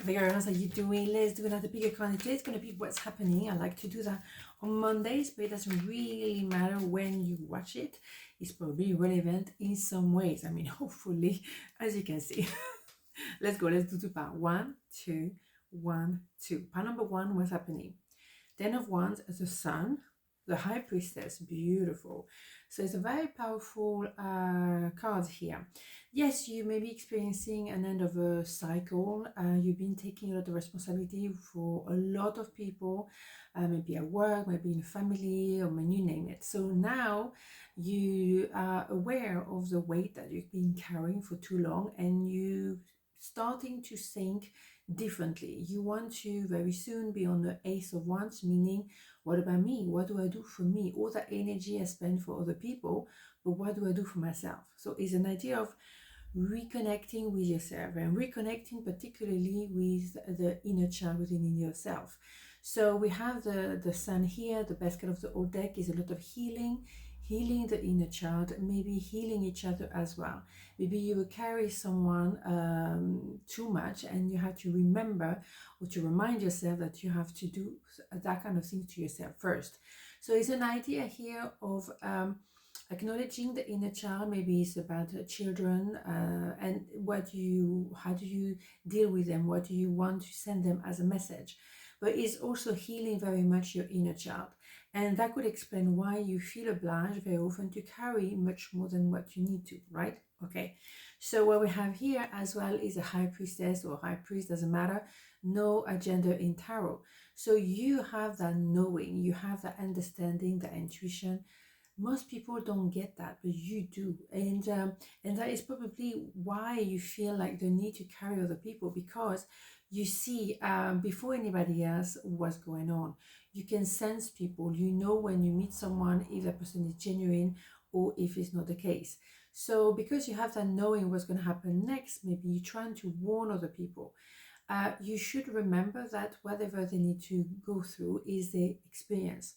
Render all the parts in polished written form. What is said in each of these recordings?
the girls, are you doing? Let's do another bigger account. Today's going to be what's happening. I like to do that on Mondays, but it doesn't really matter when you watch it. It's probably relevant in some ways. I mean, hopefully, as you can see. Let's go. Let's do two parts. 1, 2, 1, 2. Part number 1, what's happening? 10 of Wands, the Sun, the High Priestess, beautiful. So it's a very powerful card here. Yes, you may be experiencing an end of a cycle. You've been taking a lot of responsibility for a lot of people, maybe at work, maybe in family, or when you name it. So now you are aware of the weight that you've been carrying for too long, and you starting to think differently. You want to very soon be on the Ace of Wands, meaning, what about me? What do I do for me? All that energy I spend for other people, but what do I do for myself? So it's an idea of reconnecting with yourself, and reconnecting particularly with the inner child within yourself. So we have the Sun here. The best card of the old deck is a lot of healing the inner child, maybe healing each other as well. Maybe you will carry someone too much, and you have to remember or to remind yourself that you have to do that kind of thing to yourself first. So it's an idea here of acknowledging the inner child. Maybe it's about children, and how do you deal with them? What do you want to send them as a message? But it's also healing very much your inner child. And that could explain why you feel obliged very often to carry much more than what you need to, right? Okay, so what we have here as well is a High Priestess or High Priest, doesn't matter, no agenda in tarot. So you have that knowing, you have that understanding, that intuition. Most people don't get that, but you do. And that is probably why you feel like the need to carry other people, because you see before anybody else what's going on. You can sense people. You know when you meet someone if that person is genuine or if it's not the case. So because you have that knowing what's going to happen next, maybe you're trying to warn other people. You should remember that whatever they need to go through is their experience.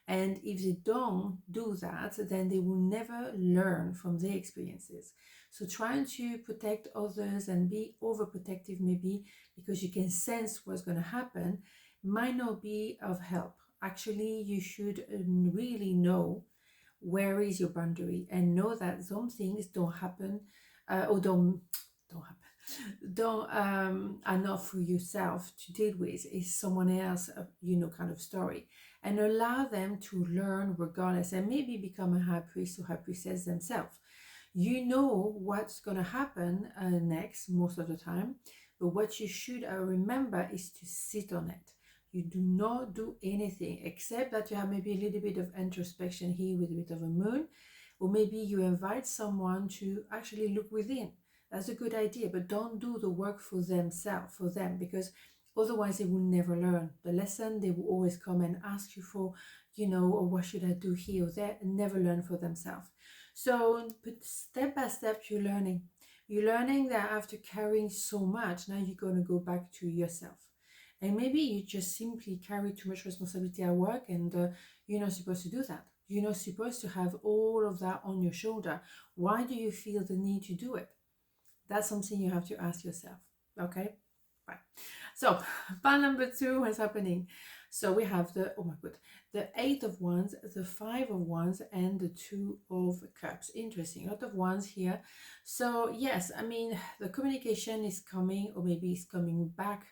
And if they don't do that, then they will never learn from their experiences. So trying to protect others and be overprotective, maybe because you can sense what's going to happen, might not be of help. Actually, you should really know where is your boundary, and know that some things don't happen or don't happen, don't are not for yourself to deal with. It's someone else, kind of story, and allow them to learn regardless, and maybe become a high priest or high priestess themselves. You know what's going to happen next most of the time, but what you should remember is to sit on it. You do not do anything except that you have maybe a little bit of introspection here with a bit of a moon, or maybe you invite someone to actually look within. That's a good idea, but don't do the work for them, because otherwise they will never learn the lesson. They will always come and ask you for, or what should I do here or there, and never learn for themselves. So step by step, you're learning. You're learning that after carrying so much, now you're going to go back to yourself. And maybe you just simply carry too much responsibility at work, and you're not supposed to do that. You're not supposed to have all of that on your shoulder. Why do you feel the need to do it? That's something you have to ask yourself. Okay? Right. So, part number 2, what's happening? So we have the 8 of Wands, the 5 of Wands, and the 2 of Cups. Interesting, a lot of Wands here. So yes, I mean, the communication is coming, or maybe it's coming back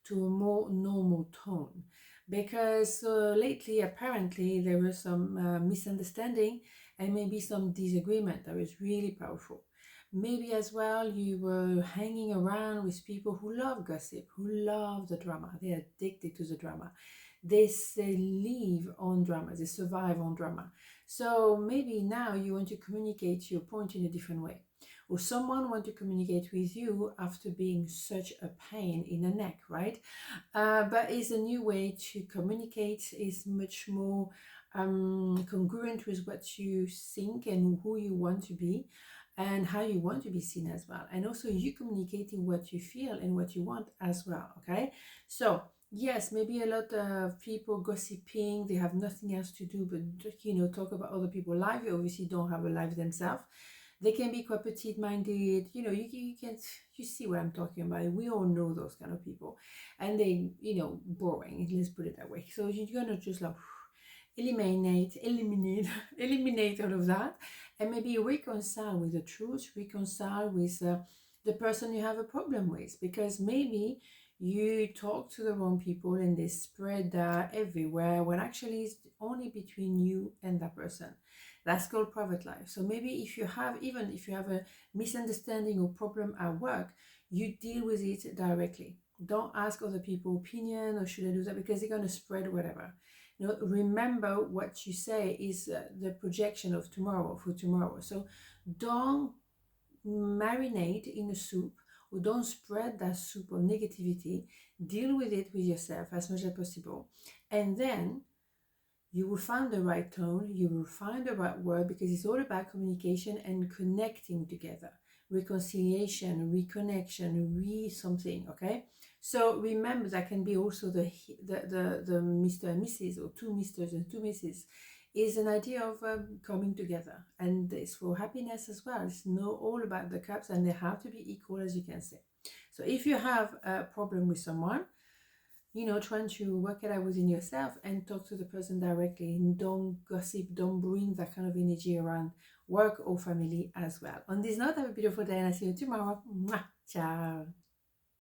to a more normal tone, because lately apparently there was some misunderstanding and maybe some disagreement that was really powerful. Maybe as well you were hanging around with people who love gossip, who love the drama. They're addicted to the drama. They live on drama, they survive on drama. So maybe now you want to communicate your point in a different way, or someone want to communicate with you after being such a pain in the neck, right? But it's a new way to communicate, is much more congruent with what you think and who you want to be, and how you want to be seen as well. And also you communicating what you feel and what you want as well, okay? So yes, maybe a lot of people gossiping, they have nothing else to do but talk about other people's life. They obviously don't have a life themselves. They can be quite petite-minded. You know, you can, you see what I'm talking about. We all know those kind of people, and they, you know, boring. Let's put it that way. So you're gonna just like eliminate, eliminate all of that, and maybe reconcile with the truth, reconcile with the person you have a problem with, because maybe you talk to the wrong people and they spread that everywhere when actually it's only between you and that person. That's called private life. So maybe if you have, even if you have a misunderstanding or problem at work, you deal with it directly. Don't ask other people opinion or should I do that, because they're going to spread whatever. You know, remember what you say is the projection of tomorrow for tomorrow. So don't marinate in a soup, or don't spread that soup of negativity. Deal with it with yourself as much as possible, and then you will find the right tone, you will find the right word, because it's all about communication and connecting together. Reconciliation, reconnection, something, okay? So remember, that can be also the Mr. and Mrs., or two Misters and two Mrs., is an idea of coming together, and it's for happiness as well. It's not all about the cups, and they have to be equal, as you can say. So if you have a problem with someone, you know, trying to work it out within yourself and talk to the person directly, and don't gossip, don't bring that kind of energy around work or family as well. On this note, have a beautiful day, and I'll see you tomorrow. Mwah. Ciao.